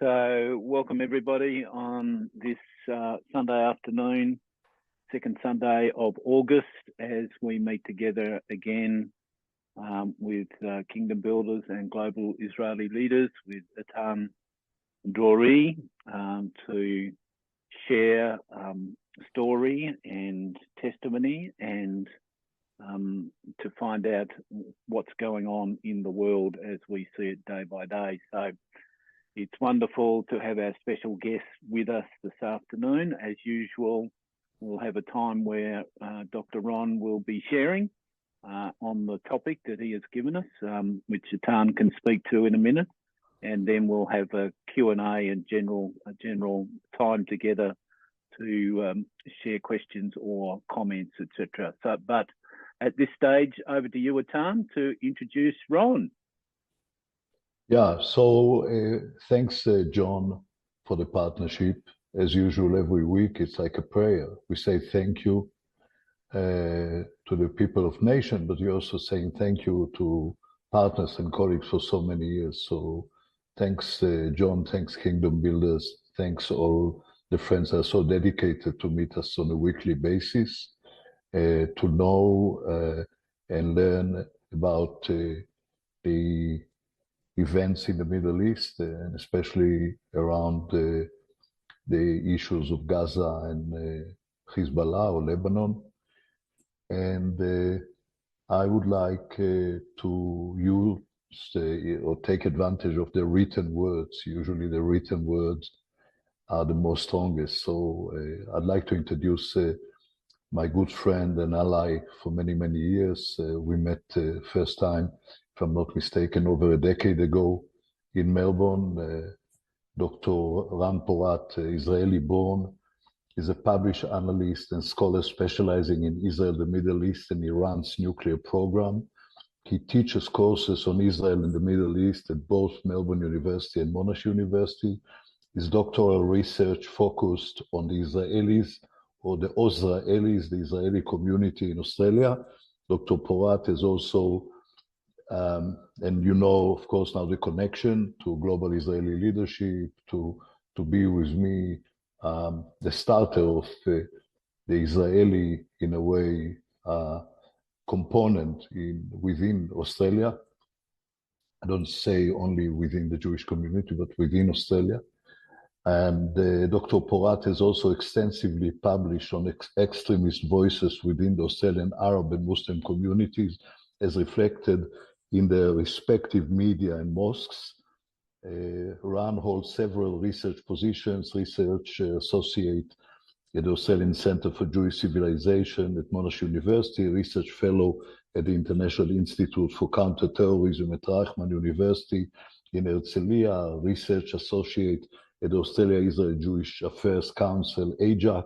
So welcome everybody on this Sunday afternoon, second Sunday of August, as we meet together again with Kingdom Builders and Global Israeli Leaders, with Atan Drori, to share story and testimony and to find out what's going on in the world as we see it day by day. So it's wonderful to have our special guest with us this afternoon. As usual, we'll have a time where Dr. Ron will be sharing on the topic that he has given us, which Atan can speak to in a minute. And then we'll have a Q&A and general time together to share questions or comments, etc. So, but at this stage, over to you, Atan, to introduce Ron. Yeah, so thanks, John, for the partnership. As usual, every week, it's like a prayer. We say thank you to the people of nation, but you're also saying thank you to partners and colleagues for so many years. So thanks, John, thanks, Kingdom Builders, thanks all the friends that are so dedicated to meet us on a weekly basis, to know and learn about the events in the Middle East, and especially around the issues of Gaza and Hezbollah or Lebanon. And I would like to use or take advantage of the written words. Usually the written words are the most strongest. So I'd like to introduce my good friend and ally for many, many years. We met first time, if I'm not mistaken, over a decade ago in Melbourne. Dr. Pורת, Israeli-born, is a published analyst and scholar specializing in Israel, the Middle East, and Iran's nuclear program. He teaches courses on Israel and the Middle East at both Melbourne University and Monash University. His doctoral research focused on the Israelis, or the Ozraelis, the Israeli community in Australia. Dr. Pורת is also, and you know, of course, now the connection to global Israeli leadership, to be with me, the starter of the Israeli, in a way, component within Australia. I don't say only within the Jewish community, but within Australia. And Dr. Pורת has also extensively published on extremist voices within the Australian Arab and Muslim communities, as reflected in their respective media and mosques. Ran holds several research positions, research associate at the Australian Centre for Jewish Civilization at Monash University, research fellow at the International Institute for Counterterrorism at Reichman University in Herzliya, research associate at the Australia-Israel Jewish Affairs Council, AJAC,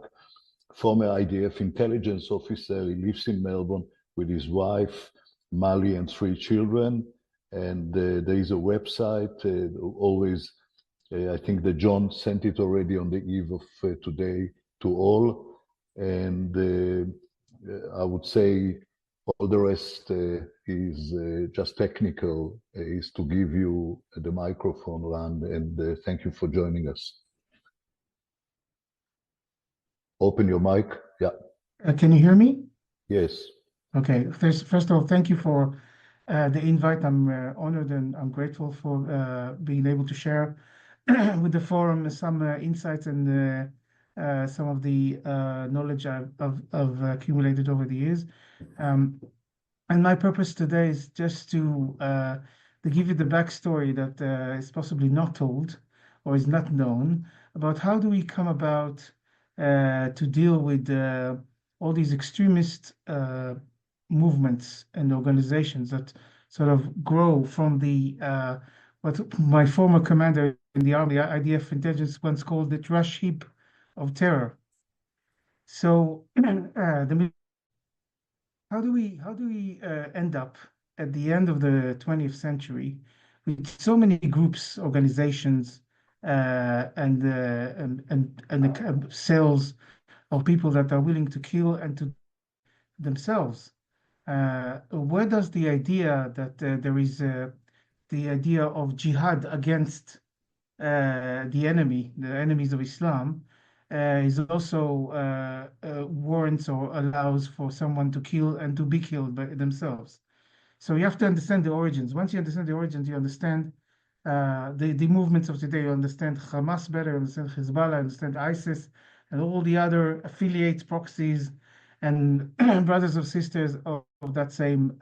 former IDF intelligence officer. He lives in Melbourne with his wife, Mali, and 3 children. And there is a website, always, I think that John sent it already on the eve of today to all. And I would say all the rest is just technical, is to give you the microphone, Ran, and thank you for joining us. Open your mic. Yeah. Can you hear me? Yes. Okay. First of all, thank you for the invite. I'm honored and I'm grateful for being able to share with the forum some insights and some of the knowledge I've accumulated over the years. And my purpose today is just to give you the backstory that is possibly not told or is not known about how do we come about to deal with all these extremist movements and organizations that sort of grow from the what my former commander in the army, IDF intelligence, once called the trash heap of terror. So how do we end up at the end of the 20th century with so many groups, organizations, and cells of people that are willing to kill and to themselves? Where does the idea that there is the idea of jihad against the enemies of Islam, is also warrants or allows for someone to kill and to be killed by themselves. So you have to understand the origins. Once you understand the origins, you understand the movements of today. You understand Hamas better, you understand Hezbollah, you understand ISIS, and all the other affiliates, proxies, and brothers or sisters of that same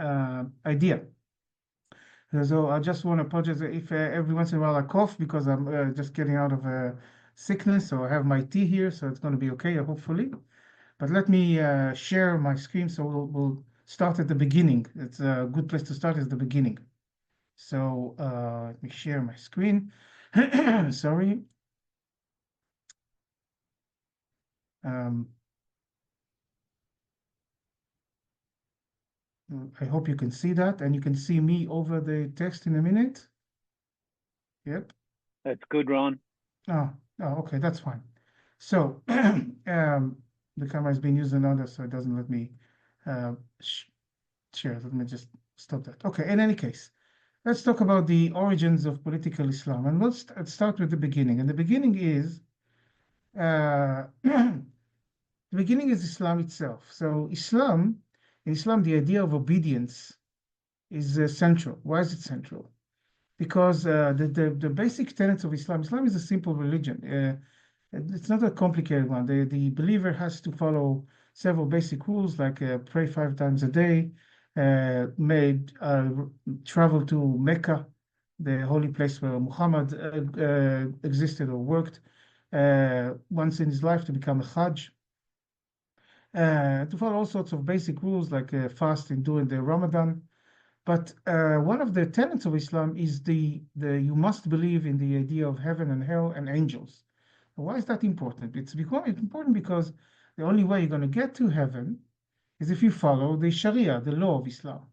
idea. So I just want to apologize if every once in a while I cough, because I'm just getting out of a sickness. So I have my tea here, so it's going to be okay, hopefully. But let me share my screen, so we'll start at the beginning. It's a good place to start is the beginning. So let me share my screen. Sorry. I hope you can see that, and you can see me over the text in a minute. Yep. That's good, Ron. Oh, okay, that's fine. So the camera is being used another, so it doesn't let me share. Let me just stop that. Okay, in any case, let's talk about the origins of political Islam, and let's start with the beginning. And the beginning is the beginning is Islam itself. So in Islam, the idea of obedience is central. Why is it central? Because the basic tenets of Islam is a simple religion. It's not a complicated one. The believer has to follow several basic rules, like pray 5 times a day, travel to Mecca, the holy place where Muhammad existed or worked, once in his life, to become a Hajj, to follow all sorts of basic rules like fasting during the Ramadan. But one of the tenets of Islam is you must believe in the idea of heaven and hell and angels. Why is that important? It's important because the only way you're going to get to heaven is if you follow the Sharia, the law of Islam.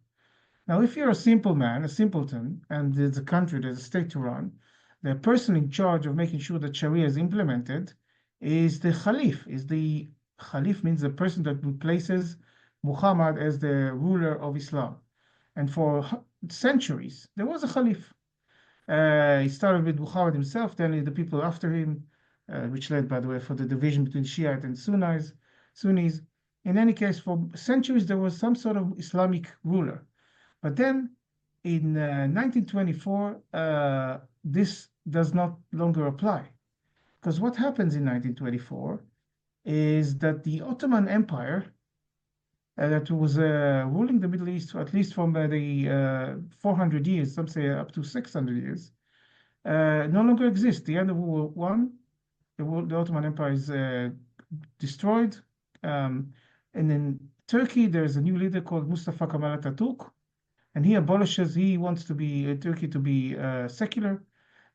Now, if you're a simple man, a simpleton, and there's a country, there's a state to run, the person in charge of making sure that Sharia is implemented is the Khalif. Khalif means the person that replaces Muhammad as the ruler of Islam. And for centuries, there was a Khalif. He started with Muhammad himself, then the people after him, which led, by the way, for the division between Shiite and Sunnis. In any case, for centuries, there was some sort of Islamic ruler. But then in 1924, this does not longer apply. Because what happens in 1924 is that the Ottoman Empire, that was ruling the Middle East, at least from the 400 years, some say up to 600 years, no longer exists. The end of World War I, the Ottoman Empire is destroyed. And in Turkey, there's a new leader called Mustafa Kemal Atatürk, and he wants Turkey to be secular,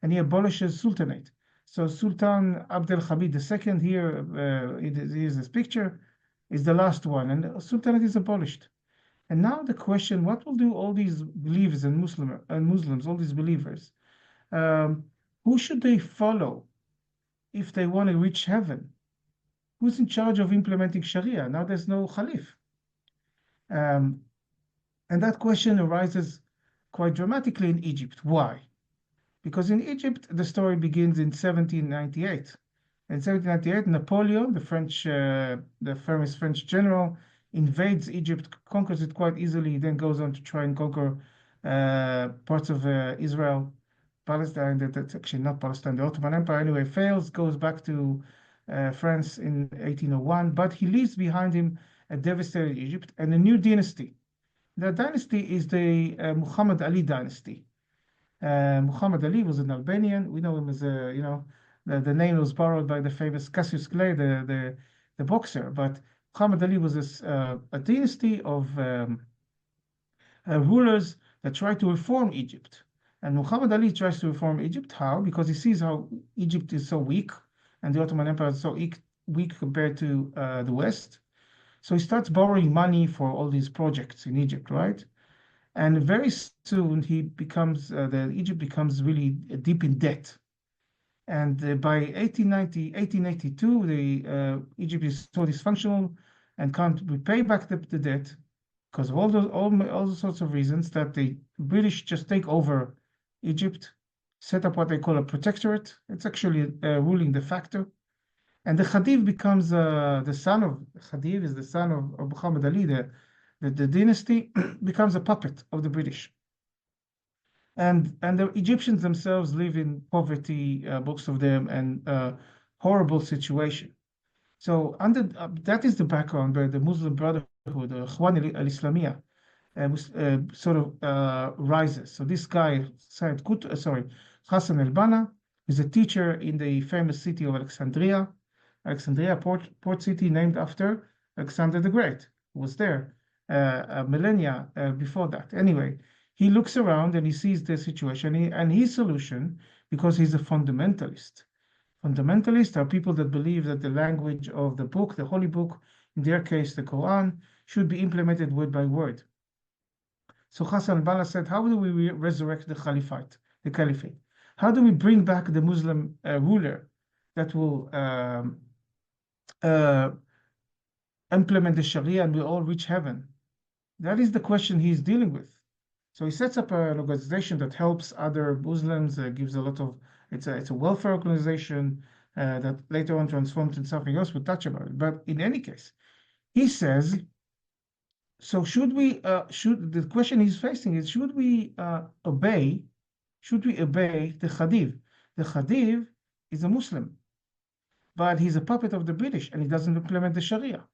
and he abolishes sultanate. So Sultan Abdelhamid II, here's this picture, is the last one, and sultanate is abolished. And now the question, what will do all these believers and Muslims, all these believers? Who should they follow if they want to reach heaven? Who's in charge of implementing Sharia? Now there's no Khalif. And that question arises quite dramatically in Egypt. Why? Because in Egypt, the story begins in 1798. In 1798, Napoleon, the famous French general, invades Egypt, conquers it quite easily, then goes on to try and conquer parts of Israel, Palestine. That's actually not Palestine, the Ottoman Empire. Anyway, fails, goes back to France in 1801, but he leaves behind him a devastated Egypt and a new dynasty. That dynasty is the Muhammad Ali dynasty. Muhammad Ali was an Albanian. We know him as the name was borrowed by the famous Cassius Clay, the boxer. But Muhammad Ali was a dynasty of rulers that tried to reform Egypt. And Muhammad Ali tries to reform Egypt. How? Because he sees how Egypt is so weak, and the Ottoman Empire is so weak compared to the West. So he starts borrowing money for all these projects in Egypt, right? And very soon Egypt becomes really deep in debt. And by 1882, Egypt is so dysfunctional and can't repay back the debt because of all those sorts of reasons, that the British just take over Egypt, set up what they call a protectorate. It's actually ruling de facto. And the Khedive becomes the son of, Khedive is the son of Muhammad Ali, the dynasty becomes a puppet of the British. And the Egyptians themselves live in poverty, most of them, and horrible situation. So that is the background where the Muslim Brotherhood, Ikhwan al-Islamiyah, sort of rises. So this guy, Hassan al-Banna, is a teacher in the famous city of Alexandria, port city named after Alexander the Great, who was there millennia before that. Anyway, he looks around and he sees the situation, and his solution, because he's a fundamentalist. Fundamentalists are people that believe that the language of the book, the holy book, in their case, the Quran, should be implemented word by word. So Hassan al-Banna said, how do we resurrect the caliphate? How do we bring back the Muslim ruler that will implement the Sharia and we all reach heaven? That is the question he's dealing with. So he sets up an organization that helps other Muslims, gives a lot of, it's a welfare organization that later on transformed into something else. We'll touch about it. But in any case, he says, so the question he's facing is, should we obey the Khedive? The Khedive is a Muslim, but he's a puppet of the British and he doesn't implement the Sharia.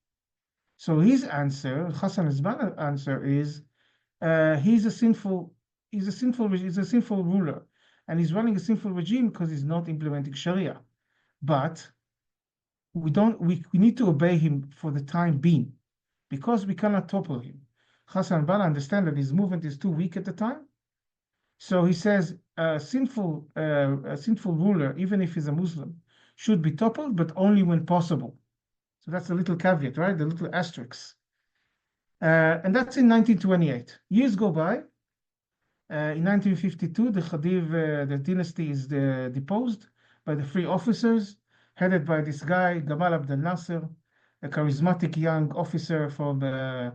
So his answer, Hassan al-Banna's answer is, he's a sinful ruler, and he's running a sinful regime because he's not implementing Sharia. But we need to obey him for the time being, because we cannot topple him. Hassan al-Banna understands that his movement is too weak at the time. So he says a sinful ruler, even if he's a Muslim, should be toppled, but only when possible. So that's a little caveat, right? The little asterisk. And that's in 1928. Years go by. In 1952, the Khedive, the dynasty is deposed by the three officers, headed by this guy, Gamal Abdel Nasser, a charismatic young officer from the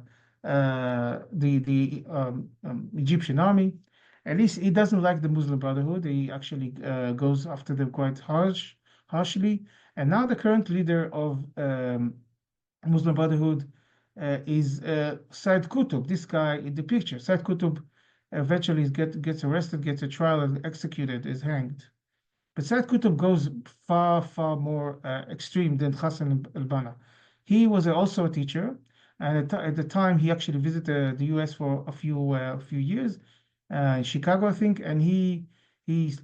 Egyptian army. At least he doesn't like the Muslim Brotherhood. He actually goes after them quite harshly. And now the current leader of Muslim Brotherhood is Said Qutb, this guy in the picture. Said Qutb eventually gets arrested, gets a trial, and executed, is hanged. But Said Qutb goes far, far more extreme than Hassan al-Banna. He was also a teacher, and at the time he actually visited the U.S. for a few years, in Chicago, I think, and he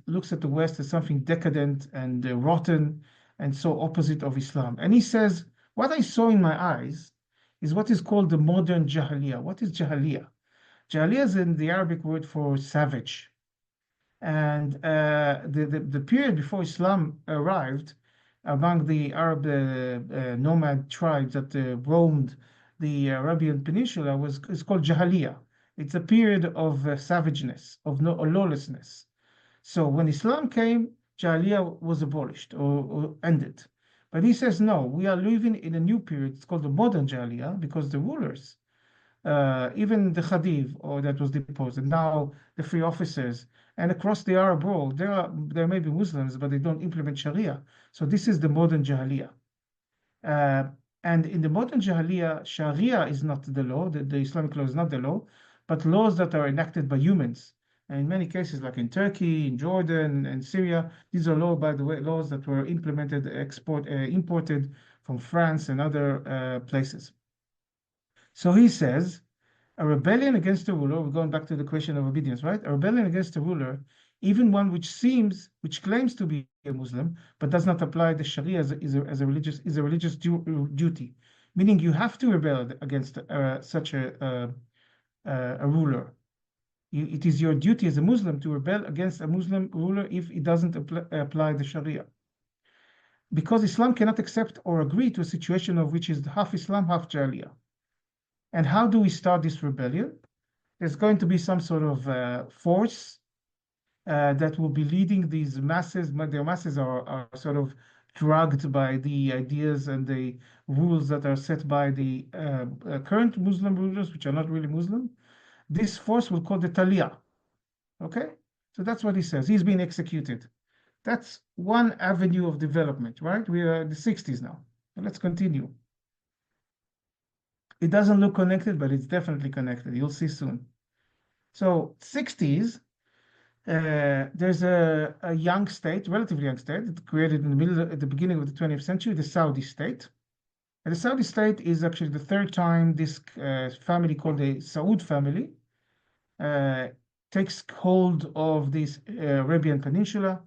looks at the West as something decadent and rotten, and so opposite of Islam. And he says, what I saw in my eyes is what is called the modern Jahiliyyah. What is Jahiliyyah? Jahiliyyah is in the Arabic word for savage. And the period before Islam arrived among the Arab nomad tribes that roamed the Arabian Peninsula is called Jahiliyyah. It's a period of savageness, of lawlessness. So when Islam came, Jahiliyyah was abolished or ended. But he says, no, we are living in a new period. It's called the modern Jahiliyyah because the rulers, even the Khedive, or that was deposed, and now the three officers, and across the Arab world, there may be Muslims, but they don't implement Sharia. So this is the modern Jahiliyyah. And in the modern Jahiliyyah, Sharia is not the law, the Islamic law is not the law, but laws that are enacted by humans. And in many cases, like in Turkey, in Jordan, and Syria, these are laws that were implemented, imported from France and other places. So he says, a rebellion against the ruler, we're going back to the question of obedience, right? A rebellion against the ruler, even one which claims to be a Muslim, but does not apply the Sharia is a religious duty. Meaning you have to rebel against such a ruler. It is your duty as a Muslim to rebel against a Muslim ruler if he doesn't apply the Sharia. Because Islam cannot accept or agree to a situation of which is half Islam, half Jahiliyyah. And how do we start this rebellion? There's going to be some sort of force that will be leading these masses. Their masses are sort of drugged by the ideas and the rules that are set by the current Muslim rulers, which are not really Muslim. This force will call the Taliyah. Okay? So that's what he says. He's been executed. That's one avenue of development, right? We are in the 60s now. So let's continue. It doesn't look connected, but it's definitely connected. You'll see soon. So 60s, there's a young state, relatively young state, created at the beginning of the 20th century, the Saudi state. And the Saudi state is actually the third time this family called the Saud family takes hold of this Arabian Peninsula,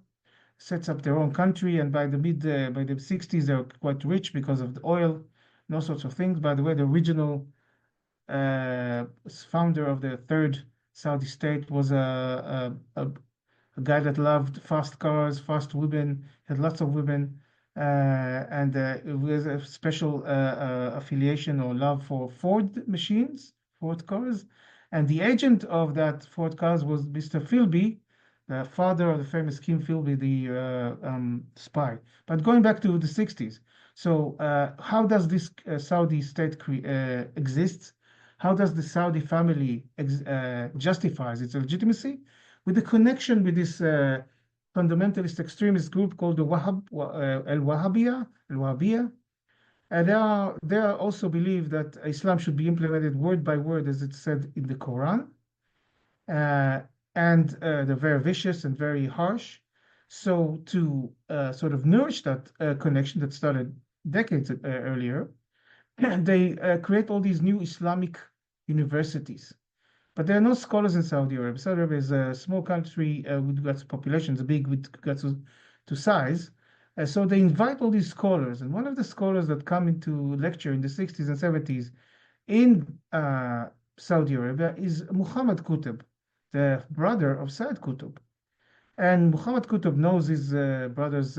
sets up their own country, and by the 60s, they're quite rich because of the oil and all sorts of things. By the way, the original founder of the third Saudi state was a guy that loved fast cars, fast women, had lots of women, and with a special affiliation or love for Ford machines, Ford cars. And the agent of that Ford cars was Mr. Philby, the father of the famous Kim Philby, the spy. But going back to the 60s, so how does this Saudi state exist? How does the Saudi family justifies its legitimacy? With the connection with this fundamentalist extremist group called the Al-Wahhabiyya. And they also believe that Islam should be implemented word by word, as it's said in the Quran. And they're very vicious and very harsh. So to sort of nourish that connection that started decades earlier, they create all these new Islamic universities. But there are no scholars in Saudi Arabia. Saudi Arabia is a small country with regards to population, it's big with regards to size. So they invite all these scholars. And one of the scholars that come into lecture in the 60s and 70s in Saudi Arabia is Muhammad Qutb, the brother of Said Qutb. And Muhammad Qutb knows his brother's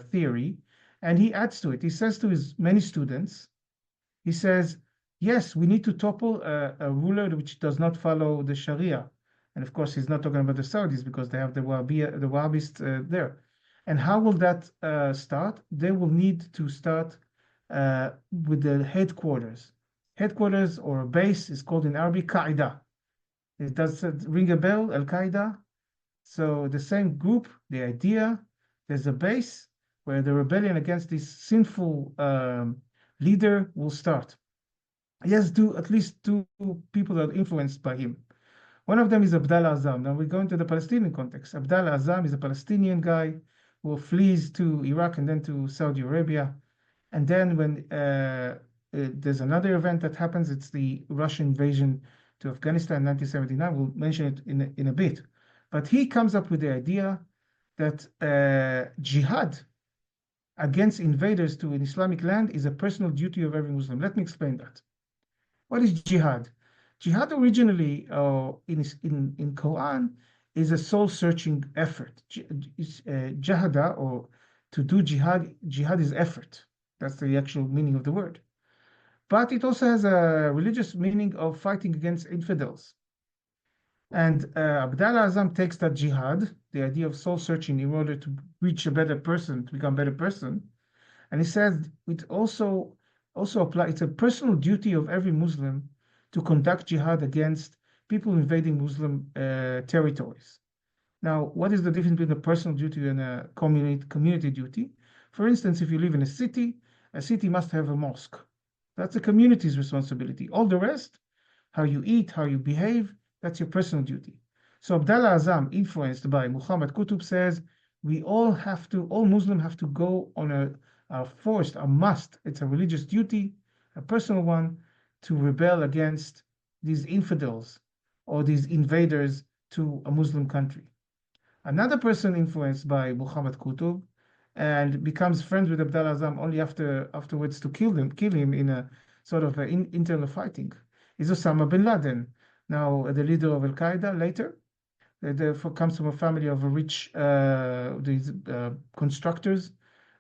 theory, and he adds to it. He says to his many students, he says, yes, we need to topple a ruler which does not follow the Sharia. And of course, he's not talking about the Saudis because they have the Wahhabists there. And how will that start? They will need to start with the headquarters. Headquarters or a base is called in Arabic Qaeda. It does ring a bell, Al-Qaeda. So the same group, the idea, there's a base where the rebellion against this sinful leader will start. He has at least two people that are influenced by him. One of them is Abdallah Azzam. Now we go into the Palestinian context. Abdallah Azzam is a Palestinian guy who flees to Iraq and then to Saudi Arabia. And then when there's another event that happens, it's the Russian invasion to Afghanistan in 1979. We'll mention it in a bit. But he comes up with the idea that jihad against invaders to an Islamic land is a personal duty of every Muslim. Let me explain that. What is jihad? Jihad originally in Quran is a soul-searching effort. Jahada, or to do jihad, jihad is effort. That's the actual meaning of the word. But it also has a religious meaning of fighting against infidels. And Abdallah Azzam takes that jihad, the idea of soul-searching in order to reach a better person, to become a better person, and he says it also applies. It's a personal duty of every Muslim to conduct jihad against people invading Muslim territories. Now, what is the difference between a personal duty and a community duty? For instance, if you live in a city must have a mosque. That's a community's responsibility. All the rest, how you eat, how you behave, that's your personal duty. So Abdallah Azzam, influenced by Muhammad Qutb, says all Muslims have to go on a must. It's a religious duty, a personal one, to rebel against these infidels or these invaders to a Muslim country. Another person influenced by Muhammad Qutb and becomes friends with Abdallah Azzam only afterwards to kill him in a sort of internal fighting is Osama bin Laden. Now the leader of Al-Qaeda later, comes from a family of rich constructors.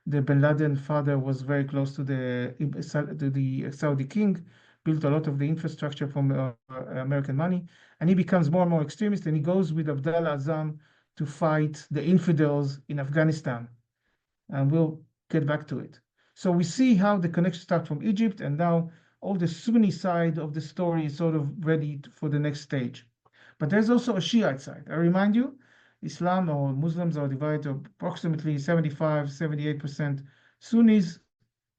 The bin Laden father was very close to the Saudi king, built a lot of the infrastructure from American money, and he becomes more and more extremist, and he goes with Abdallah Azzam to fight the infidels in Afghanistan. And we'll get back to it. So we see how the connection starts from Egypt, and now all the Sunni side of the story is sort of ready for the next stage. But there's also a Shiite side. I remind you, Islam or Muslims are divided to approximately 75-78% Sunnis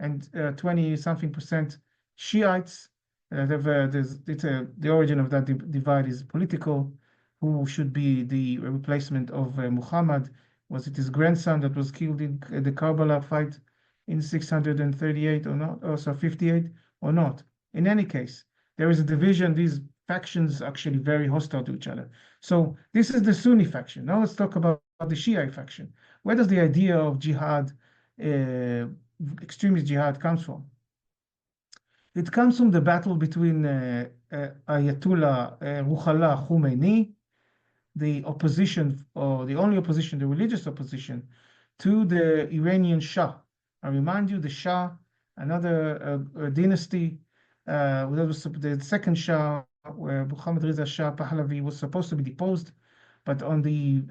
and 20-something% Shiites. The origin of that divide is political. Who should be the replacement of Muhammad? Was it his grandson that was killed in the Karbala fight in 638 or not, or so 58 or not? In any case, there is a division. These factions actually very hostile to each other. So this is the Sunni faction. Now let's talk about the Shiite faction. Where does the idea of jihad, extremist jihad, comes from? It comes from the battle between Ayatollah Ruhollah Khomeini, the opposition, or the only opposition, the religious opposition, to the Iranian Shah. I remind you, the Shah, another dynasty, that was the second Shah, where Muhammad Reza Shah Pahlavi was supposed to be deposed, but on the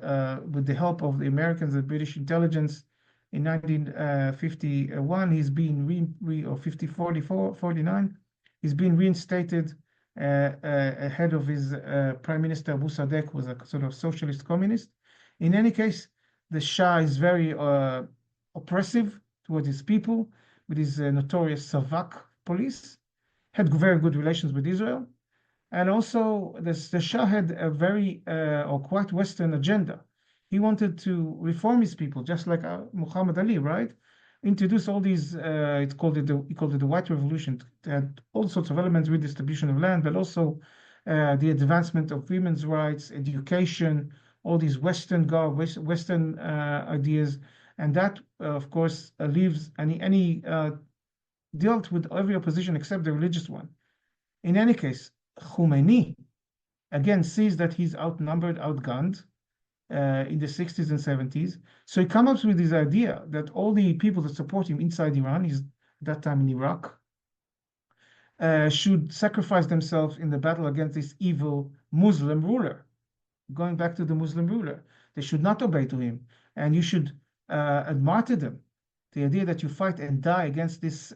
with the help of the Americans and British intelligence, in 1951, he's been or 49, he's been reinstated ahead of his Prime Minister Abu Sadek, who was a sort of socialist communist. In any case, the Shah is very oppressive towards his people, with his notorious Savak police, had very good relations with Israel. And also, the Shah had a very or quite Western agenda. He wanted to reform his people, just like Muhammad Ali, right? Introduce all these, he called it the White Revolution. It had all sorts of elements, redistribution of land, but also the advancement of women's rights, education, all these Western ideas. And that, of course, leaves any dealt with every opposition except the religious one. In any case, Khomeini, again, sees that he's outnumbered, outgunned in the 60s and 70s. So he comes up with this idea that all the people that support him inside Iran, he's at that time in Iraq, should sacrifice themselves in the battle against this evil Muslim ruler. Going back to the Muslim ruler, they should not obey to him, and you should martyr them. The idea that you fight and die against this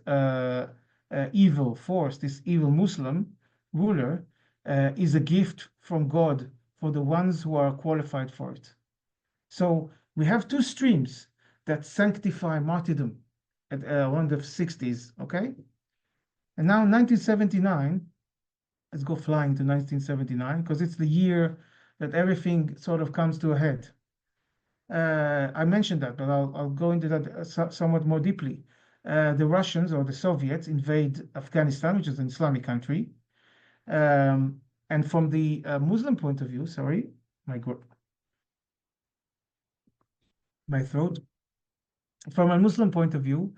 evil force, this evil Muslim ruler, is a gift from God for the ones who are qualified for it. So we have two streams that sanctify martyrdom at around the 60s, okay? And now 1979, let's go flying to 1979, because it's the year that everything sort of comes to a head. I mentioned that, but I'll go into that somewhat more deeply. The Russians or the Soviets invade Afghanistan, which is an Islamic country. And from the Muslim point of view, sorry, my throat. From a Muslim point of view,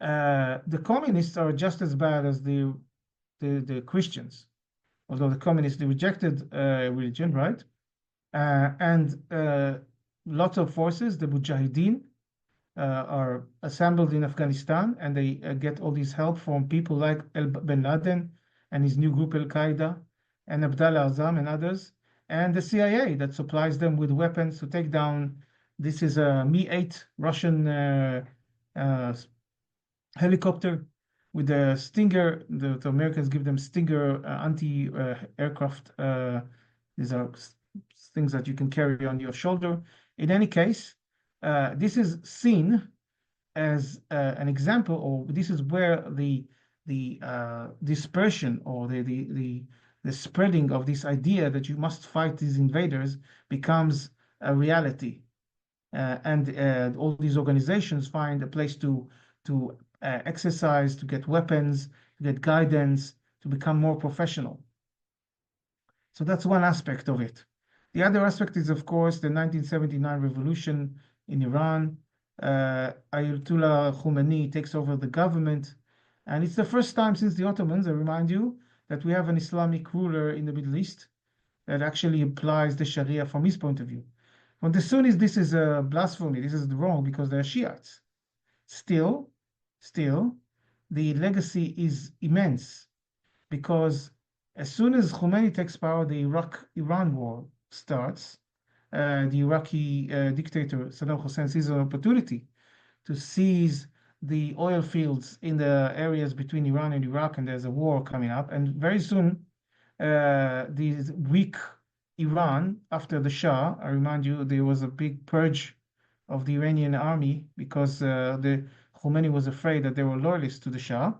the communists are just as bad as the Christians, although the communists, they rejected religion, right? And lots of forces, the Mujahideen, are assembled in Afghanistan, and they get all this help from people like bin Laden and his new group Al-Qaeda, and Abdallah Azam and others, and the CIA that supplies them with weapons to take down. This is a Mi-8 Russian helicopter with a Stinger. The Americans give them Stinger anti-aircraft. These are things that you can carry on your shoulder. In any case, this is seen as an example, or this is where the dispersion or the spreading of this idea that you must fight these invaders becomes a reality, and all these organizations find a place to exercise, to get weapons, to get guidance, to become more professional. So that's one aspect of it. The other aspect is, of course, the 1979 revolution in Iran. Ayatollah Khomeini takes over the government, and it's the first time since the Ottomans, I remind you, that we have an Islamic ruler in the Middle East that actually applies the Sharia from his point of view. For the Sunnis, this is a blasphemy. This is wrong because they're Shiites. Still, the legacy is immense, because as soon as Khomeini takes power, the Iraq-Iran war starts. The Iraqi dictator Saddam Hussein sees an opportunity to seize the oil fields in the areas between Iran and Iraq, and there's a war coming up. And very soon, these weak Iran, after the Shah, I remind you, there was a big purge of the Iranian army because the Khomeini was afraid that they were loyalists to the Shah.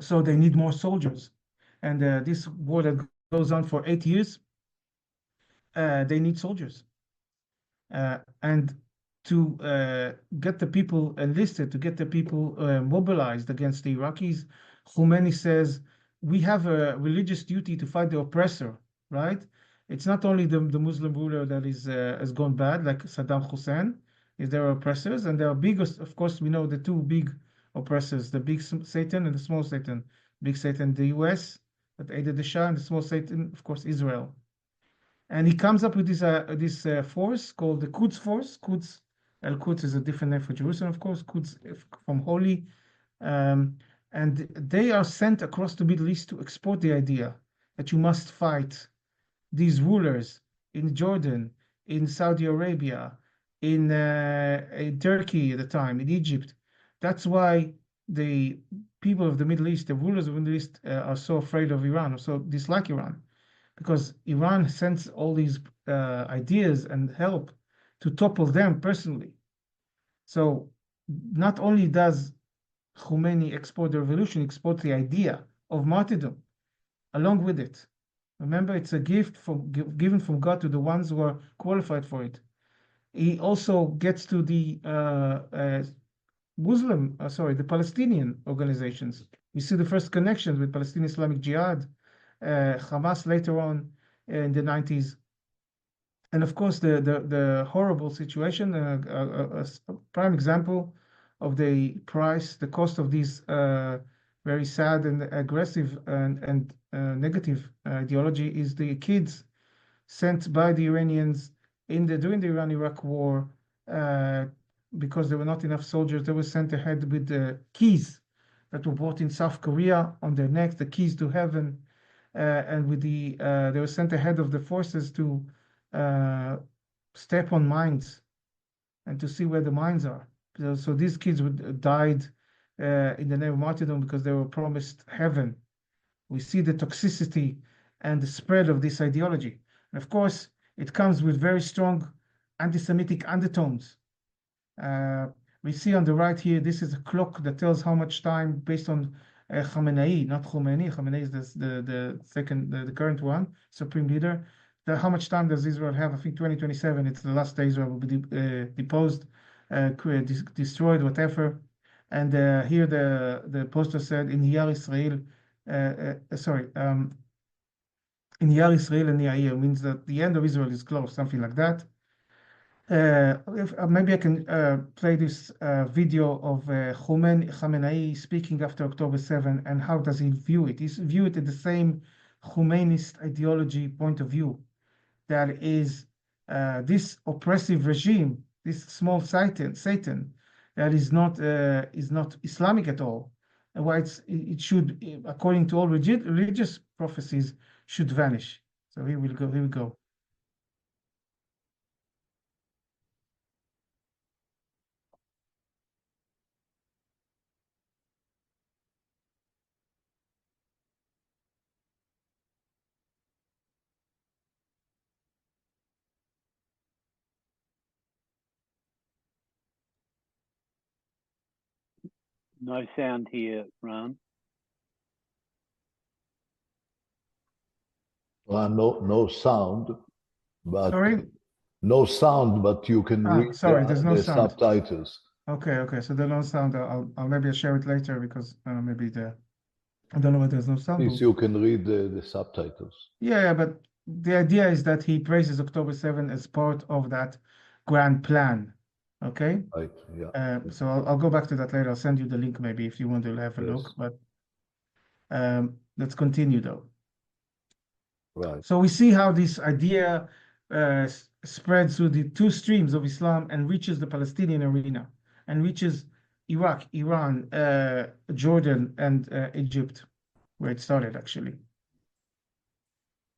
So they need more soldiers. And this war that goes on for 8 years, they need soldiers. And to get the people enlisted, to get the people mobilized against the Iraqis, Khomeini says, we have a religious duty to fight the oppressor, right? It's not only the Muslim ruler that is has gone bad, like Saddam Hussein. Is there are oppressors, and there are biggest, of course, we know the two big oppressors, the big Satan and the small Satan. Big Satan, the US, that aided the Shah, and the small Satan, of course, Israel. And he comes up with this force called the Quds Force. Quds, Al-Quds is a different name for Jerusalem, of course, Quds from holy. And they are sent across the Middle East to export the idea that you must fight these rulers in Jordan, in Saudi Arabia, in Turkey at the time, in Egypt. That's why the people of the Middle East, the rulers of the Middle East, are so afraid of Iran, or so dislike Iran, because Iran sends all these ideas and help to topple them personally. So not only does Khomeini export the revolution, export the idea of martyrdom along with it. Remember, it's a gift given from God to the ones who are qualified for it. He also gets to the the Palestinian organizations. We see the first connections with Palestinian Islamic Jihad, Hamas later on in the 90s. And of course, the horrible situation, a prime example of the cost of this very sad and aggressive and negative ideology is the kids sent by the Iranians during the Iran-Iraq war, because there were not enough soldiers. They were sent ahead with the keys that were bought in South Korea on their necks, the keys to heaven, and with they were sent ahead of the forces to step on mines and to see where the mines are. So these kids died in the name of martyrdom because they were promised heaven. We see the toxicity and the spread of this ideology. And of course, it comes with very strong anti-Semitic undertones. We see on the right here, this is a clock that tells how much time based on Khamenei, not Khomeini. Khamenei is the current one, supreme leader. How much time does Israel have? I think 2027, it's the last day Israel will be deposed, destroyed, whatever. And here the poster said, in Yar Israel, in Yar Israel and Yair, means that the end of Israel is close, something like that. Maybe I can play this video of Khamenei speaking after October 7, and how does he view it? He's viewed it in the same Khomeinist ideology point of view. That is this oppressive regime, this small Satan, that is not Islamic at all. And why it should, according to all religious prophecies, should vanish. So here we go. No sound here, Ran. No sound, but sorry? No sound, but you can read there's no the sound. subtitles. Okay. So the no sound, I'll maybe share it later because maybe I don't know why there's no sound. At least you can read the subtitles. Yeah, but the idea is that he praises October 7 as part of that grand plan. Okay. Right. Yeah. So I'll go back to that later. I'll send you the link maybe if you want to have a look. But let's continue though. Right. So we see how this idea spreads through the two streams of Islam and reaches the Palestinian arena and reaches Iraq, Iran, Jordan, and Egypt, where it started actually.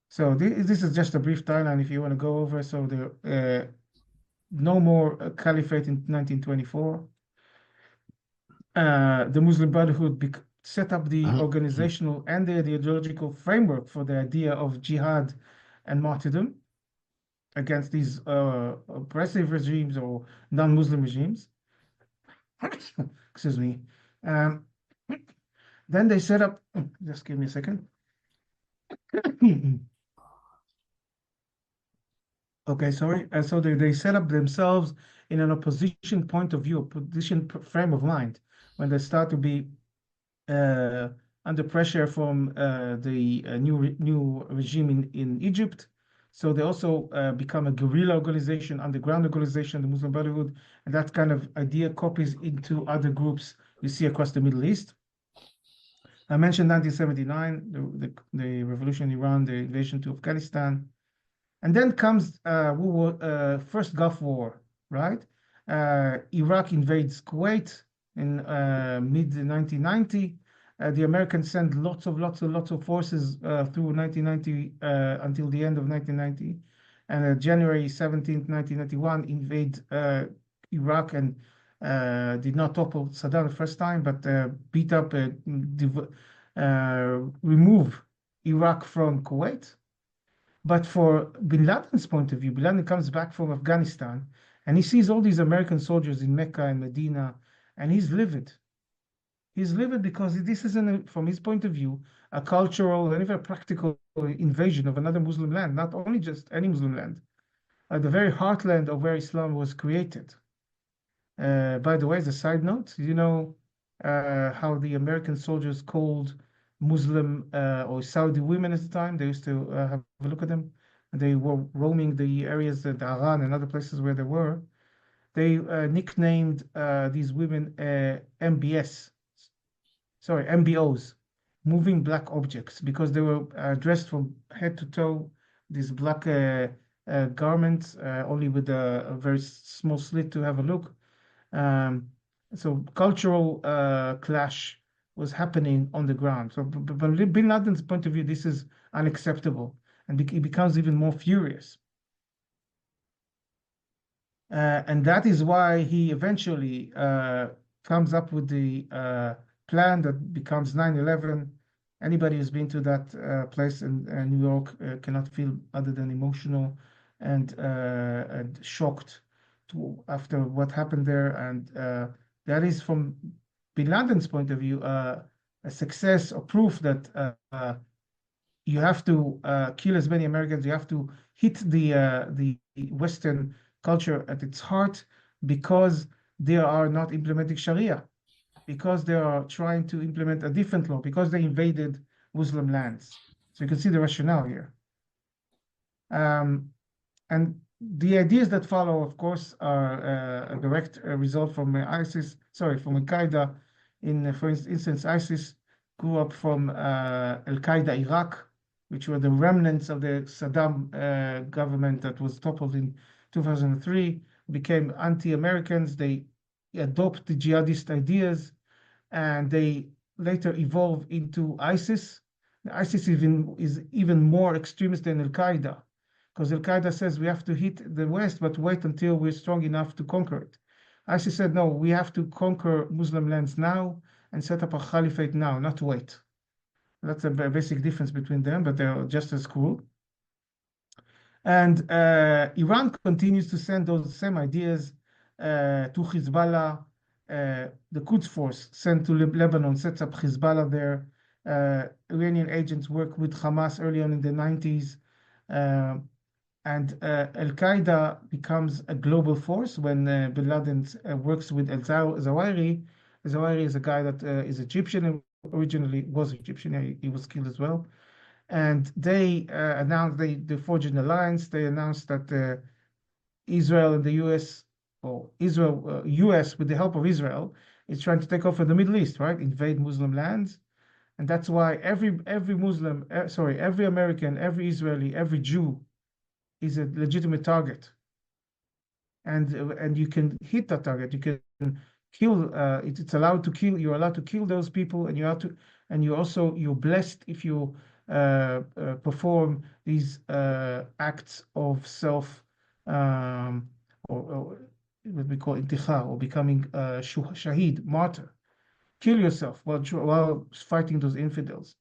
So this is just a brief timeline if you want to go over. So the no more caliphate in 1924. The Muslim Brotherhood set up the organizational and the ideological framework for the idea of jihad and martyrdom against these oppressive regimes or non-Muslim regimes. Excuse me. Then they set up, just give me a second. Okay, sorry. So they set up themselves in an opposition point of view, opposition frame of mind, when they start to be under pressure from the new regime in Egypt. So they also become a guerrilla organization, underground organization, the Muslim Brotherhood, and that kind of idea copies into other groups you see across the Middle East. I mentioned 1979, the revolution in Iran, the invasion to Afghanistan. And then comes first Gulf War, right? Iraq invades Kuwait in mid-1990. The Americans send lots of forces through 1990 until the end of 1990. And January 17th, 1991, invade Iraq and did not topple Saddam the first time, but beat up, remove Iraq from Kuwait. But for bin Laden's point of view, bin Laden comes back from Afghanistan and he sees all these American soldiers in Mecca and Medina, and he's livid. He's livid because this is, from his point of view, a cultural and even a practical invasion of another Muslim land, not only just any Muslim land, the very heartland of where Islam was created. By the way, as a side note, you know how the American soldiers called Muslim or Saudi women at the time? They used to have a look at them. They were roaming the areas at Iran and other places where they were. They nicknamed these women MBOs, moving black objects, because they were dressed from head to toe, these black garments, only with a very small slit to have a look. So cultural clash was happening on the ground. So from bin Laden's point of view, this is unacceptable, and he becomes even more furious. And that is why he eventually comes up with the plan that becomes 9/11. Anybody who's been to that place in New York cannot feel other than emotional and shocked after what happened there. And that is, from bin Laden's point of view, a success or proof that you have to kill as many Americans. You have to hit the Western culture at its heart, because they are not implementing Sharia, because they are trying to implement a different law, because they invaded Muslim lands. So you can see the rationale here. And the ideas that follow, of course, are a direct result from ISIS, from Al-Qaeda. For instance, ISIS grew up from Al-Qaeda Iraq, which were the remnants of the Saddam government that was toppled in 2003, became anti-Americans. They adopt the jihadist ideas, and they later evolve into ISIS. ISIS is even more extremist than Al-Qaeda, because Al-Qaeda says we have to hit the West, but wait until we're strong enough to conquer it. ISIS said, no, we have to conquer Muslim lands now and set up a caliphate now, not wait. That's a basic difference between them, but they're just as cruel. And Iran continues to send those same ideas to Hezbollah. The Quds Force sent to Lebanon, sets up Hezbollah there. Iranian agents work with Hamas early on in the 90s. And Al-Qaeda becomes a global force when bin Laden works with al-Zawahiri. Zawahiri is a guy that is Egyptian, and originally was Egyptian. He was killed as well. And they announced, they forged an alliance. They announced that Israel and the U.S., or Israel, U.S. with the help of Israel, is trying to take over the Middle East, right? Invade Muslim lands. And that's why every American, every Israeli, every Jew is a legitimate target. And you can hit that target. You can kill. It's allowed to kill. You're allowed to kill those people, and you're blessed if you perform these acts of self, or what we call intikhar, or becoming shaheed, martyr. kill yourself while fighting those infidels.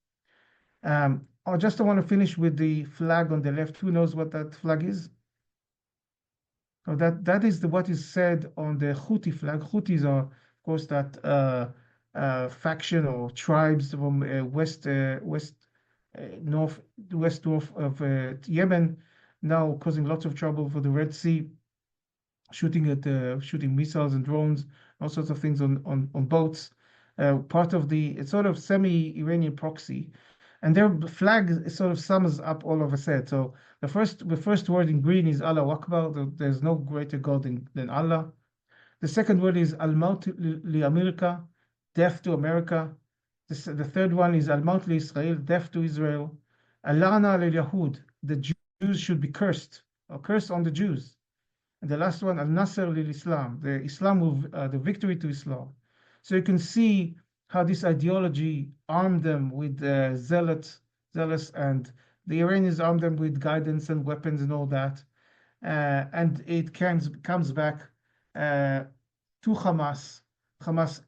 I just want to finish with the flag on the left. Who knows what that flag is? So that is what is said on the Houthi flag. Houthis are, of course, that faction or tribes from west north of Yemen, now causing lots of trouble for the Red Sea, shooting missiles and drones, all sorts of things on boats. Part of it's sort of semi-Iranian proxy, and their flag sort of sums up all of us said. So the first word in green is Allah Akbar. There's no greater God than Allah. The second word is Al-Maut li America, death to America. The third one is Al-Maut li Israel, death to Israel. Al-La'na lil Yahud, the Jews should be cursed, or curse on the Jews. And the last one, Al-Nasr lil Islam, the victory to Islam. So you can see how this ideology armed them with zealous, and the Iranians armed them with guidance and weapons and all that. And it comes back to Hamas. Hamas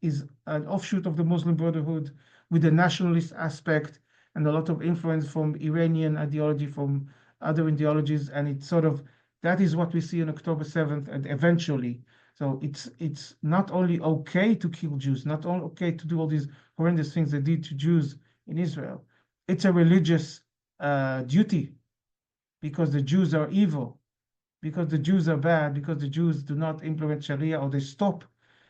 is an offshoot of the Muslim Brotherhood with a nationalist aspect and a lot of influence from Iranian ideology, from other ideologies, and it's sort of, that is what we see on October 7th, and eventually. So it's not only okay to kill Jews, not only okay to do all these horrendous things they did to Jews in Israel. It's a religious duty, because the Jews are evil, because the Jews are bad, because the Jews do not implement Sharia, or they stop,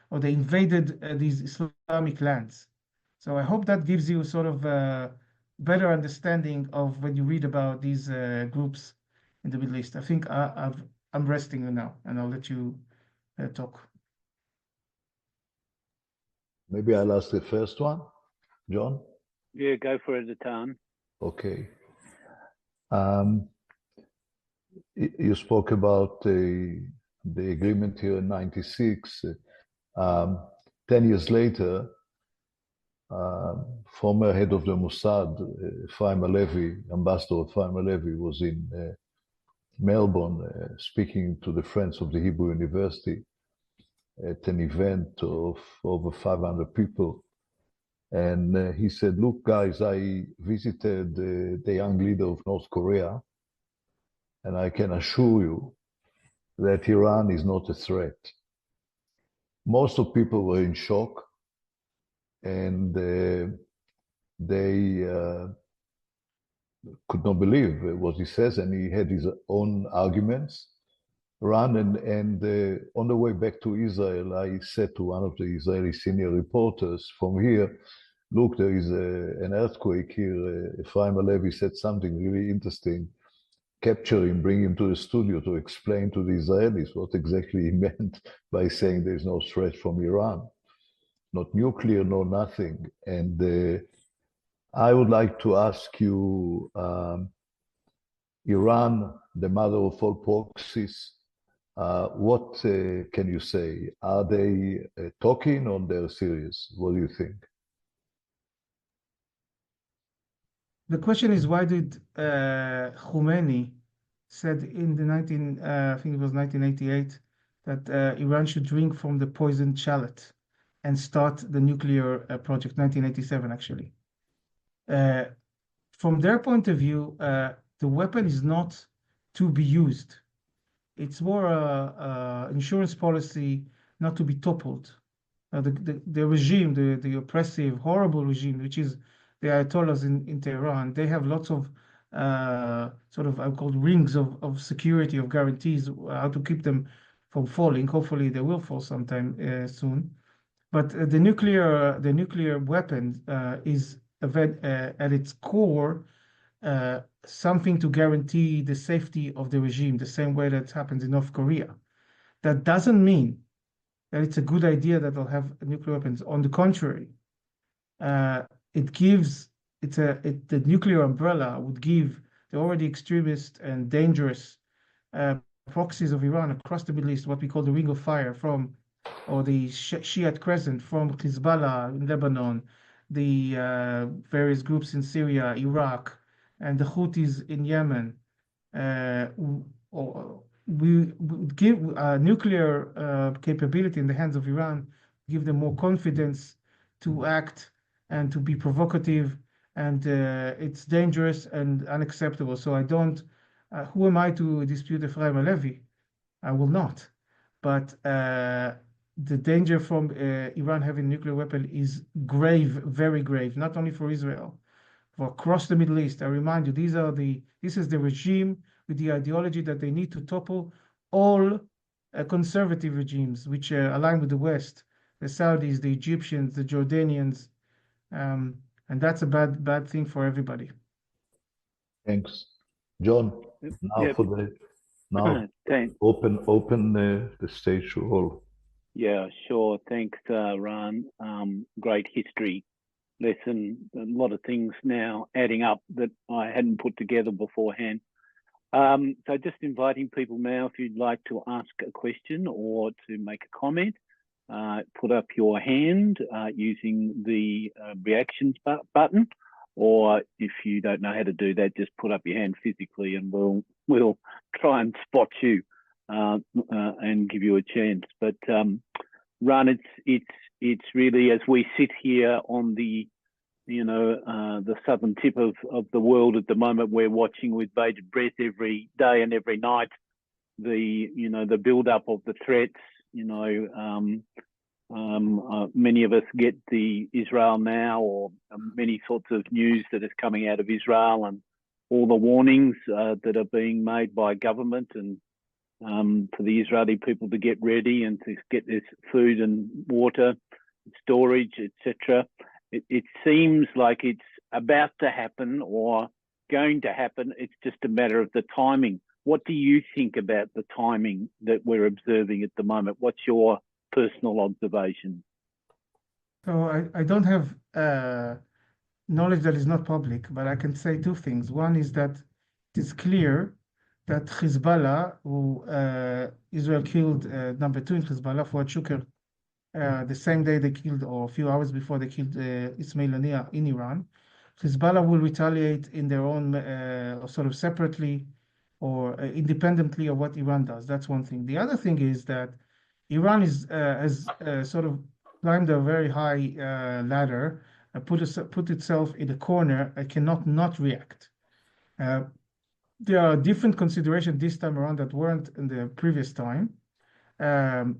or they invaded these Islamic lands. So I hope that gives you sort of a better understanding of when you read about these groups in the Middle East. I think I'm resting now, and I'll let you talk. Maybe I'll ask the first one, John? Yeah, go for it, Atan. Okay. You spoke about the agreement here in 96. 10 years later, former head of the Mossad, Ephraim Halevi, Ambassador Ephraim Halevi, was in Melbourne speaking to the Friends of the Hebrew University at an event of over 500 people. And he said, look, guys, I visited the young leader of North Korea, and I can assure you that Iran is not a threat. Most of people were in shock, and they could not believe what he says, and he had his own arguments. Ran, and on the way back to Israel, I said to one of the Israeli senior reporters from here, look, there is an earthquake here. Ephraim Halevi said something really interesting. Capture him, bring him to the studio to explain to the Israelis what exactly he meant by saying there's no threat from Iran. Not nuclear, no nothing. And I would like to ask you, Iran, the mother of all proxies, what can you say? Are they talking, or they're serious? What do you think? The question is, why did Khomeini said in the I think it was 1988, that Iran should drink from the poisoned chalice and start the nuclear project, 1987 actually. From their point of view, the weapon is not to be used. It's more an insurance policy not to be toppled. The regime, the oppressive, horrible regime, which is the Ayatollahs in Tehran, they have lots of sort of, I call rings of security, of guarantees, how to keep them from falling. Hopefully they will fall sometime soon. But the nuclear weapon is at its core something to guarantee the safety of the regime, the same way that happens in North Korea. That doesn't mean that it's a good idea that they'll have nuclear weapons. On the contrary, the nuclear umbrella would give the already extremist and dangerous proxies of Iran across the Middle East what we call the Ring of Fire, or the Shiite Crescent, from Hezbollah in Lebanon, the various groups in Syria, Iraq, and the Houthis in Yemen. We would give nuclear capability in the hands of Iran, give them more confidence to act and to be provocative, and it's dangerous and unacceptable. So I don't, who am I to dispute Ephraim Halevi? I will not. But the danger from Iran having a nuclear weapon is grave, very grave, not only for Israel, for across the Middle East. I remind you, this is the regime with the ideology that they need to topple all conservative regimes which align with the West, the Saudis, the Egyptians, the Jordanians, and that's a bad thing for everybody. Thanks, John. Now Yep. for the Thanks. open the stage to all. Yeah, sure. Thanks, Ran. Great history lesson. A lot of things now adding up that I hadn't put together beforehand. So just inviting people now, if you'd like to ask a question or to make a comment, put up your hand using the reactions button, or if you don't know how to do that, just put up your hand physically and we'll try and spot you and give you a chance. But Ran, it's really, as we sit here on the the southern tip of the world at the moment, we're watching with bated breath every day and every night the build up of the threats. Many of us get the Israel Now or many sorts of news that is coming out of Israel, and all the warnings that are being made by government and for the Israeli people to get ready and to get this food and water, storage, etc. It seems like it's about to happen or going to happen. It's just a matter of the timing. What do you think about the timing that we're observing at the moment? What's your personal observation? So I don't have knowledge that is not public, but I can say two things. One is that it is clear that Hezbollah, who Israel killed number 2 in Hezbollah, Fouad Shukr, the same day they killed, or a few hours before they killed Ismail Haniyeh in Iran. Hezbollah will retaliate in their own, sort of separately or independently of what Iran does. That's one thing. The other thing is that Iran has sort of climbed a very high ladder, put itself in a corner and cannot not react. There are different considerations this time around that weren't in the previous time.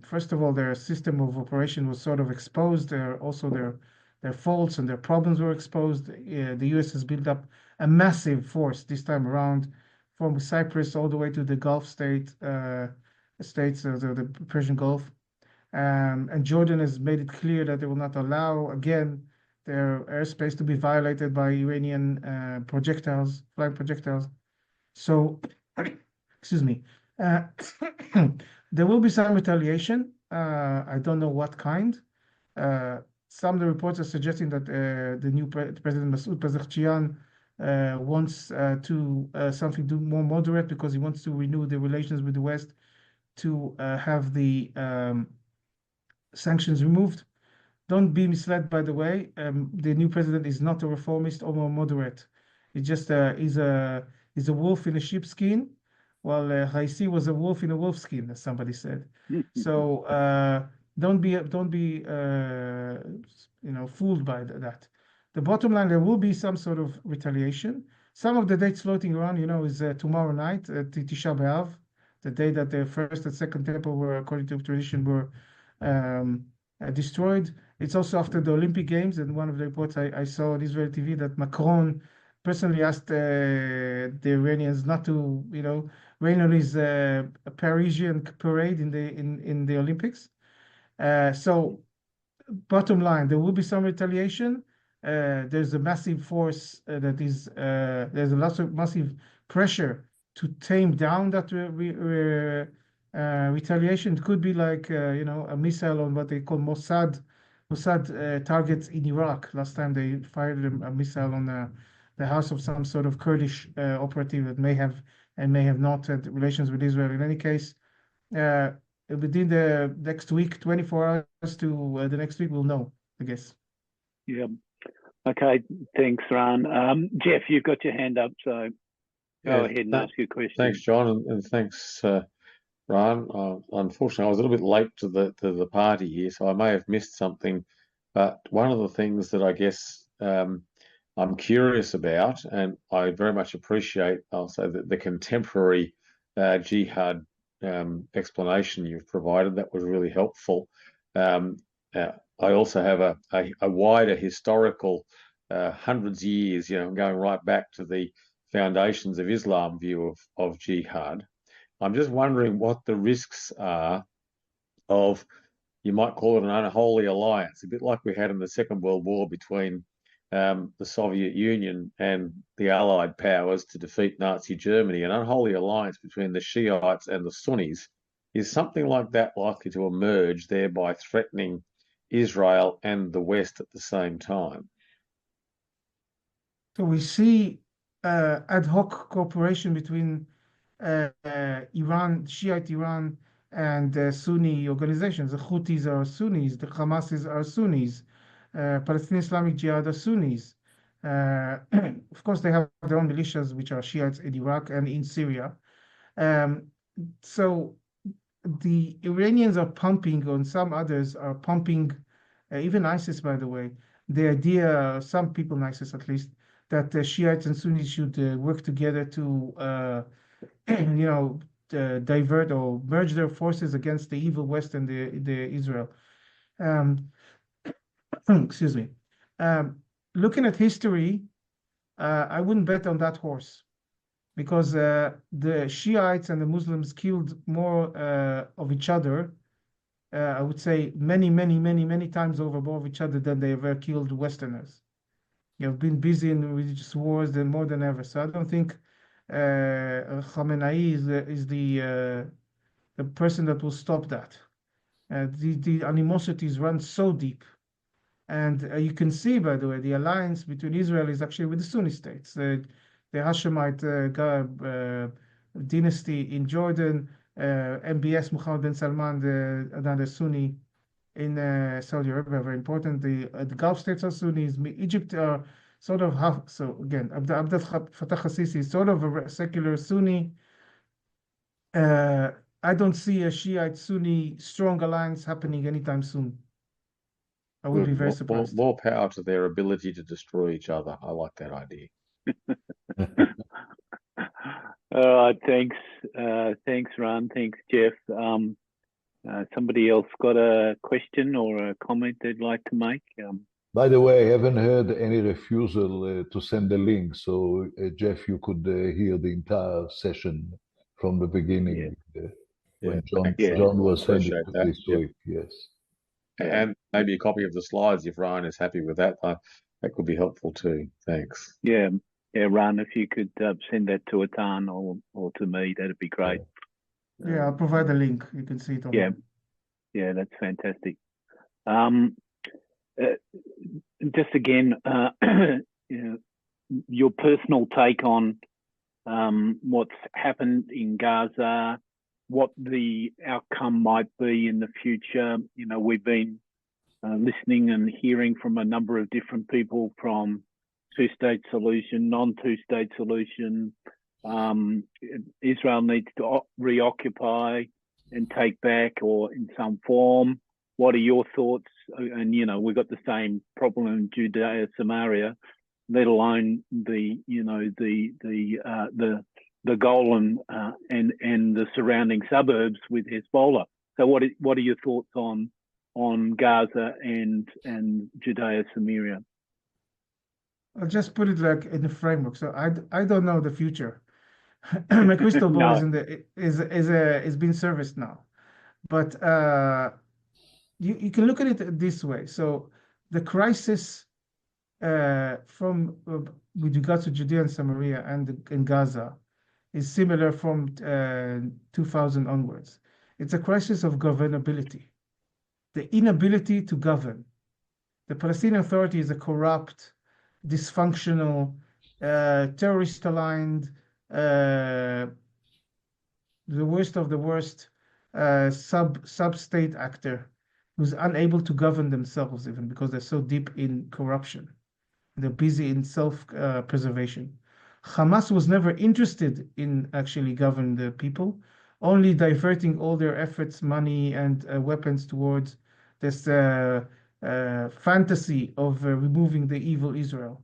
First of all, their system of operation was sort of exposed. Also, their faults and their problems were exposed. The U.S. has built up a massive force this time around, from Cyprus all the way to the Gulf states, the Persian Gulf. And Jordan has made it clear that they will not allow, again, their airspace to be violated by Iranian flying projectiles. So, excuse me. There will be some retaliation. I don't know what kind. Some of the reports are suggesting that the new President Masoud Pezeshkian wants to something more moderate, because he wants to renew the relations with the West, to have the sanctions removed. Don't be misled, by the way. The new president is not a reformist or more moderate. It's just he's a wolf in a sheepskin, while Raisi was a wolf in a wolfskin, as somebody said. So don't be fooled by that. The bottom line, there will be some sort of retaliation. Some of the dates floating around, is tomorrow night, Tisha B'Av, the day that the first and second temple were, according to tradition, were destroyed. It's also after the Olympic Games, and one of the reports I saw on Israel TV that Macron personally asked the Iranians not to, rain on his Parisian parade in the Olympics. So, bottom line, there will be some retaliation. There's a massive force there's a lot of massive pressure to tame down that retaliation. It could be like a missile on what they call Mossad targets in Iraq. Last time they fired a missile on the house of some sort of Kurdish operative that may have not had relations with Israel. In any case, within the next week, 24 hours to the next week, we'll know, I guess. Yeah. Okay. Thanks, Ran. Jeff, you've got your hand up, so go ahead and ask your question. Thanks, John, and thanks Ryan. Unfortunately, I was a little bit late to the party here, so I may have missed something. But one of the things that I guess I'm curious about, and I very much appreciate also the contemporary jihad explanation you've provided. That was really helpful. I also have a wider historical, hundreds of years, going right back to the foundations of Islam view of jihad. I'm just wondering what the risks are of, you might call it an unholy alliance, a bit like we had in the Second World War between the Soviet Union and the Allied powers to defeat Nazi Germany. An unholy alliance between the Shiites and the Sunnis. Is something like that likely to emerge, thereby threatening Israel and the West at the same time? So we see ad hoc cooperation between Iran, Shiite Iran, and Sunni organizations. The Houthis are Sunnis, the Hamas are Sunnis, Palestinian Islamic Jihad are Sunnis. Of course, they have their own militias, which are Shiites in Iraq and in Syria. So the Iranians are pumping, and some others are pumping, even ISIS, by the way, the idea, some people in ISIS at least, that Shiites and Sunnis should work together to divert or merge their forces against the evil West and the Israel. Excuse me. Looking at history, I wouldn't bet on that horse, because the Shiites and the Muslims killed more of each other, I would say many times over more of each other than they ever killed Westerners. You've been busy in religious wars more than ever. So I don't think Khamenei is the person that will stop that. The animosities run so deep. And you can see, by the way, the alliance between Israel is actually with the Sunni states. The Hashemite dynasty in Jordan, MBS, Mohammed bin Salman, another Sunni in Saudi Arabia, very important. The Gulf states are Sunnis. Egypt are sort of half. So again, Abdel Fattah al-Sisi is sort of a secular Sunni. I don't see a Shiite-Sunni strong alliance happening anytime soon. I would be very surprised. More power to their ability to destroy each other. I like that idea. All right, thanks. Thanks, Ron. Thanks, Jeff. Somebody else got a question or a comment they'd like to make? By the way, I haven't heard any refusal to send the link. So, Jeff, you could hear the entire session from the beginning when John was sending it this week. Yes. And maybe a copy of the slides if Ryan is happy with that. That could be helpful too. Thanks. Yeah, Ryan, if you could send that to Atan or to me, that'd be great. Yeah, I'll provide the link. You can see it on. Yeah, that's fantastic. Just again, your personal take on what's happened in Gaza, what the outcome might be in the future. We've been listening and hearing from a number of different people, from two-state solution, non-two-state solution. Israel needs to reoccupy and take back, or in some form. What are your thoughts? And we've got the same problem in Judea, Samaria, let alone the Golan and the surrounding suburbs with Hezbollah. So what are your thoughts on Gaza and Judea, Samaria? I'll just put it like in the framework. So I don't know the future. My crystal ball is being serviced now, but you can look at it this way. So the crisis from with regards to Judea and Samaria and Gaza is similar from 2000 onwards. It's a crisis of governability, the inability to govern. The Palestinian Authority is a corrupt, dysfunctional, terrorist-aligned, the worst of the worst sub-state actor who's unable to govern themselves, even because they're so deep in corruption. They're busy in self-preservation. Hamas was never interested in actually governing the people. only diverting all their efforts, money, and weapons towards this fantasy of removing the evil Israel.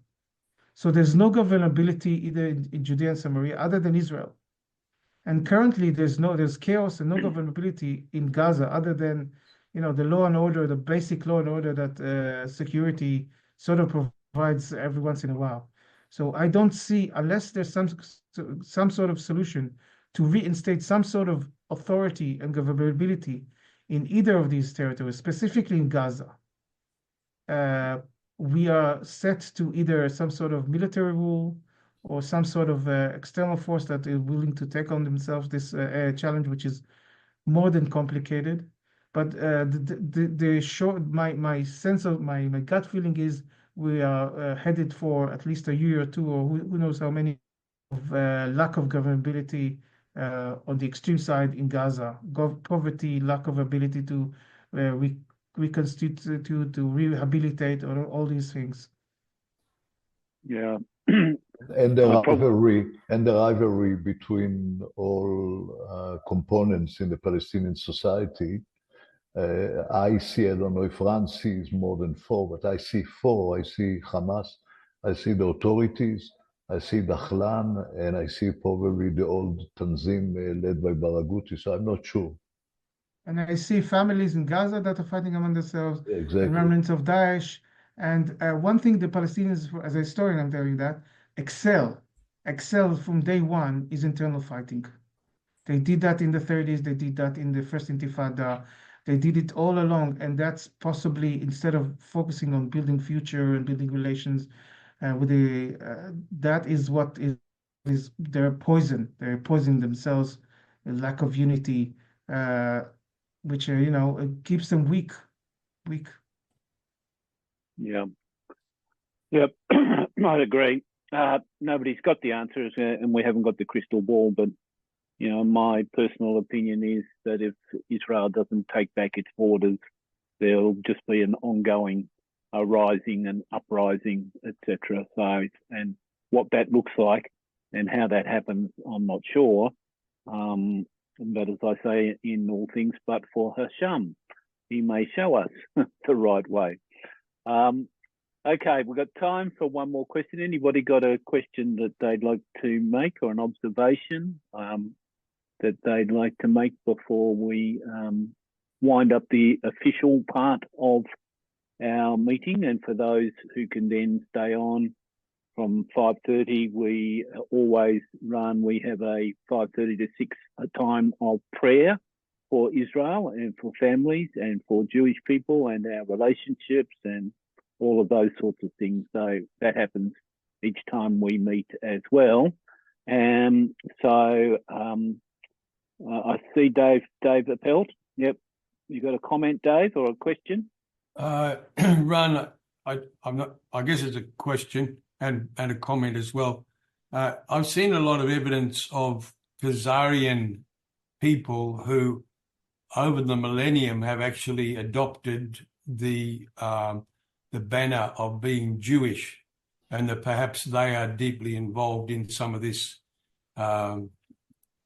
So there's no governability either in Judea and Samaria other than Israel. And currently there's chaos and no governability in Gaza other than, the law and order, the basic law and order that security sort of provides every once in a while. So I don't see, unless there's some sort of solution to reinstate some sort of authority and governability in either of these territories, specifically in Gaza, we are set to either some sort of military rule or some sort of external force that is willing to take on themselves this challenge, which is more than complicated. But my sense of my gut feeling is we are headed for at least a year or two, or who knows how many, of lack of governability on the extreme side in Gaza, poverty, lack of ability to reconstitute, to rehabilitate, or all these things. Yeah. And the rivalry between all components in the Palestinian society. I see, I don't know if Ran sees more than four, but I see four. I see Hamas, I see the authorities, I see Dahlan, and I see probably the old Tanzim led by Baraghouti, so I'm not sure. And I see families in Gaza that are fighting among themselves, Exactly. and remnants of Daesh. And one thing the Palestinians, as a historian, I'm telling you that, excel from day one is internal fighting. They did that in the 30s, they did that in the first Intifada, they did it all along, and that's possibly, instead of focusing on building future and building relations with that is what is their poison. They're poisoning themselves, a lack of unity, which, it keeps them weak. Yeah. Yep. I'd agree. Nobody's got the answers, and we haven't got the crystal ball, but my personal opinion is that if Israel doesn't take back its borders, there'll just be an ongoing rising and uprising, etc. So, and what that looks like and how that happens, I'm not sure. But as I say in all things, but for Hashem, he may show us the right way. Okay, we've got time for one more question. Anybody got a question that they'd like to make, or an observation that they'd like to make before we wind up the official part of our meeting? And for those who can then stay on from 5:30, we always we have a 5:30 to 6 time of prayer for Israel and for families and for Jewish people and our relationships and all of those sorts of things. So that happens each time we meet as well. And so I see Dave Appelt. Yep. You got a comment, Dave, or a question? Ron, I guess it's a question and a comment as well. I've seen a lot of evidence of Khazarian people who over the millennium have actually adopted the banner of being Jewish, and that perhaps they are deeply involved in some of this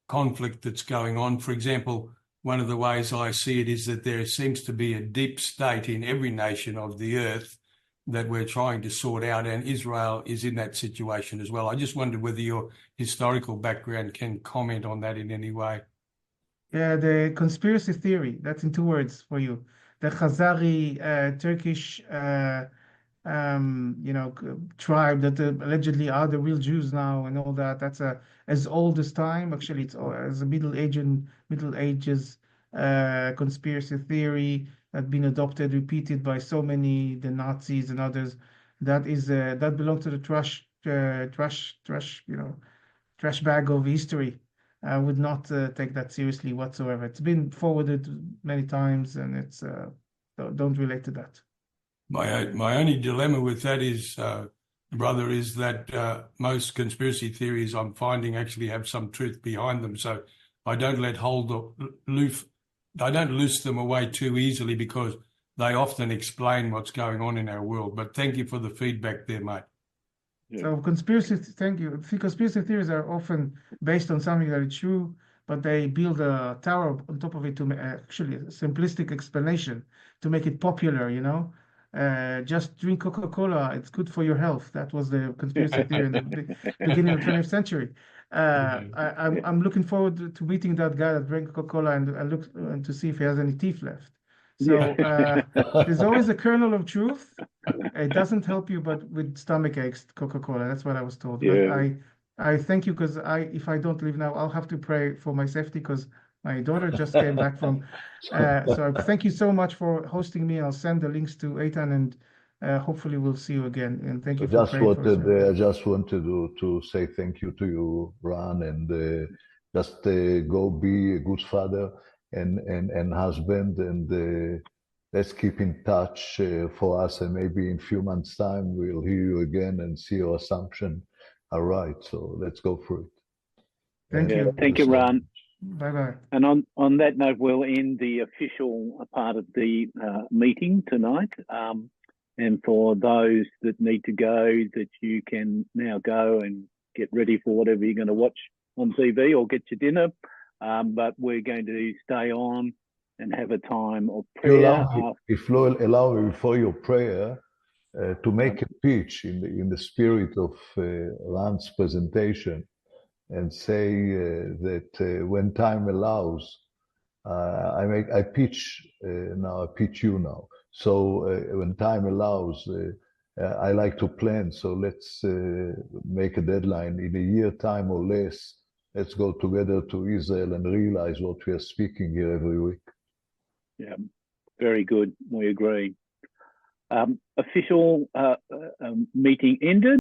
conflict that's going on. For example, one of the ways I see it is that there seems to be a deep state in every nation of the earth that we're trying to sort out, and Israel is in that situation as well. I just wondered whether your historical background can comment on that in any way. Yeah, the conspiracy theory, that's in two words for you. The Khazari Turkish tribe that allegedly are the real Jews now and all that. That's as old as time. Actually, it's as a Middle Ages conspiracy theory that been adopted, repeated by so many, the Nazis and others. That is that belongs to the trash bag of history. I would not take that seriously whatsoever. It's been forwarded many times, and it's don't relate to that. My only dilemma with that is, brother, is that most conspiracy theories I'm finding actually have some truth behind them. So I don't loose them away too easily, because they often explain what's going on in our world. But thank you for the feedback there, mate. Yeah. So conspiracy theories are often based on something that is true, but they build a tower on top of it to actually a simplistic explanation to make it popular, you know. Just drink Coca-Cola, it's good for your health. That was the conspiracy theory in the beginning of the 20th century. I'm looking forward to meeting that guy that drank Coca-Cola and look and to see if he has any teeth left. So there's always a kernel of truth. It doesn't help you, but with stomach aches, Coca-Cola. That's what I was told. Yeah. But I thank you, because if I don't leave now, I'll have to pray for my safety, because my daughter just came back from. So thank you so much for hosting me. I'll send the links to Eitan, and hopefully we'll see you again. And thank you for praying for us. I just wanted to say thank you to you, Ran, and just go be a good father and husband, and let's keep in touch for us, and maybe in a few months' time we'll hear you again and see your assumption. All right, so let's go for it. Thank you. Thank you, Ran. Bye-bye. And on that note, we'll end the official part of the meeting tonight. And for those that need to go, that you can now go and get ready for whatever you're going to watch on TV or get your dinner. But we're going to stay on and have a time of prayer. If you allow me before your prayer, to make a pitch in the spirit of Ran's presentation, and say that when time allows, I pitch now. I pitch you now. So when time allows, I like to plan. So let's make a deadline in a year time or less. Let's go together to Israel and realize what we are speaking here every week. Yeah, very good. We agree. Official meeting ended.